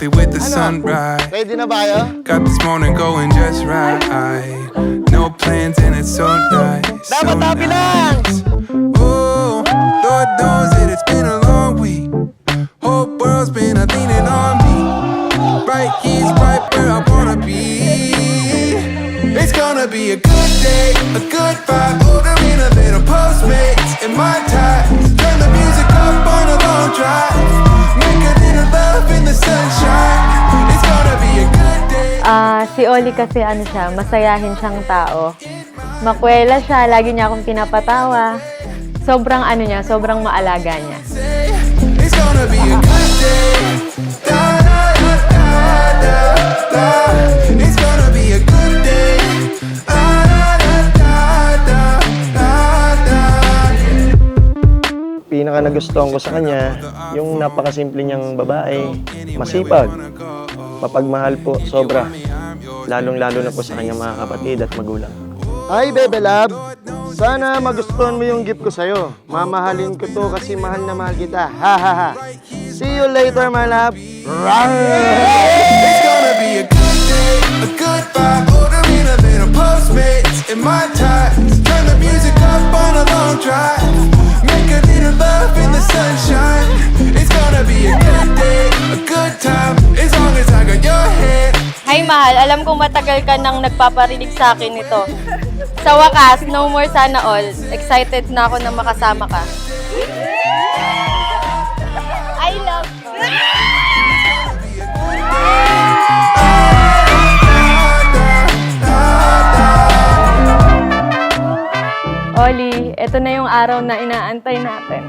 coffee with the sunrise. Ready na ba kayo? Got this morning going just right. No plans and it's so nice. So Dapat happy lang! nice. Oh, Lord knows that it's been a long week. Whole world's been leaning on me. Right here's right where I wanna be. It's gonna be a good day, a good vibe. Ordering a little Postmates in my time. Turn the music up on a long drive. Make a little love in the sunshine. It's gonna be a good day. Si Oli kasi ano siya, masayahin siyang tao. Makwela siya, lagi niya akong pinapatawa. Sobrang ano niya, sobrang maalaga niya. It's gonna be a good day. Da, da, da, da, da, da. It's gonna be a good day. Da, da, da, da, da, da. Pinaka nagustuhan ko sa kanya, yung napakasimple niyang babae, masipag, mapagmahal po, sobra. Lalong-lalo na po sa kanyang mga kapatid at magulang. Hi, Bebe Love. Sana magustuhan mo yung gift ko sa'yo. Mamahalin ko to kasi mahal na mahal kita. Ha ha ha. See you later, my love. It's gonna be a good day, a good vibe. Ordering a little Postmates in my time. Turn the music up on a long drive. Make a little love in the sunshine. It's gonna be a good day, a good time. As long as I got your hand. Hi, mahal. Alam kong matagal ka nang nagpaparinig sa akin ito. Sa wakas, no more sana all. Excited na ako na makasama ka. I love you. Oli, ito na yung araw na inaantay natin.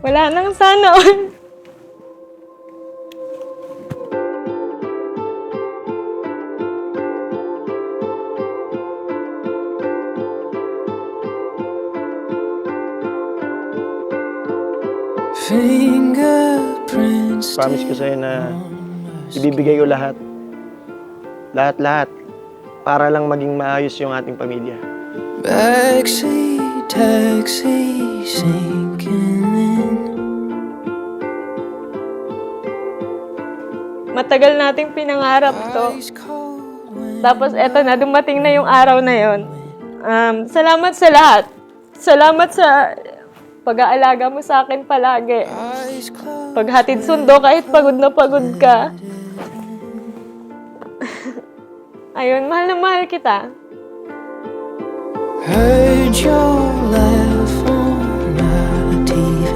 Wala nang sana all. Promise ko sa'yo na ibibigay ko lahat. Lahat-lahat. Para lang maging maayos yung ating pamilya. Backseat taxi sinking in. Matagal nating pinangarap to. Tapos eto na, dumating na yung araw na yon. Salamat sa lahat. Salamat sa pag-aalaga mo sa akin palagi. Paghatid sundo kahit pagod na pagod ka. Ayun, mahal na mahal kita. Heard your laugh on my TV.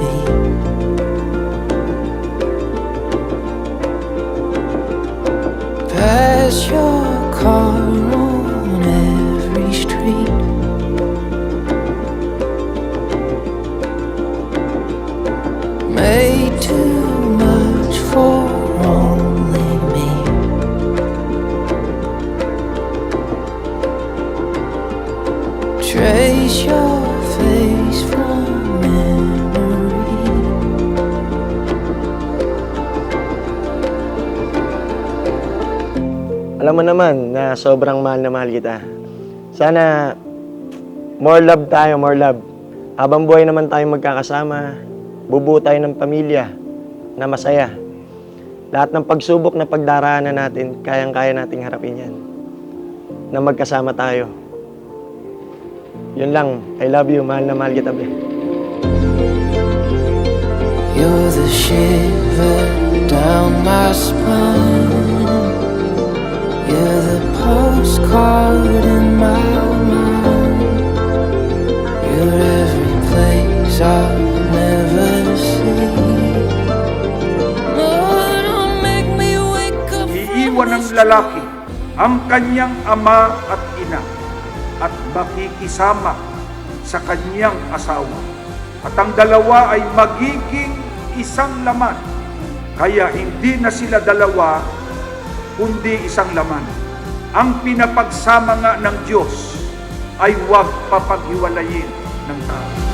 Pass your car on every street. Made too much for only me. Trace your face from memory. Alam mo naman na sobrang mahal na mahal kita. Sana more love tayo, more love. Habang buhay naman tayo magkakasama, bubuo tayo ng pamilya na masaya. Lahat ng pagsubok na pagdaraanan natin, kayang-kaya nating harapin yan. Na magkasama tayo. Yun lang. I love you. Mahal na mahal kita, be. You're the shiver down my spine. You're the postcard in my mind. You're every place I'll never see. No, don't make me wake up. Iiwan ng lalaki ang kanyang ama at ina at makikisama sa kanyang asawa. At ang dalawa ay magiging isang laman. Kaya hindi na sila dalawa, kundi isang laman. Ang pinapagsama nga ng Diyos ay huwag papaghiwalayin ng tao.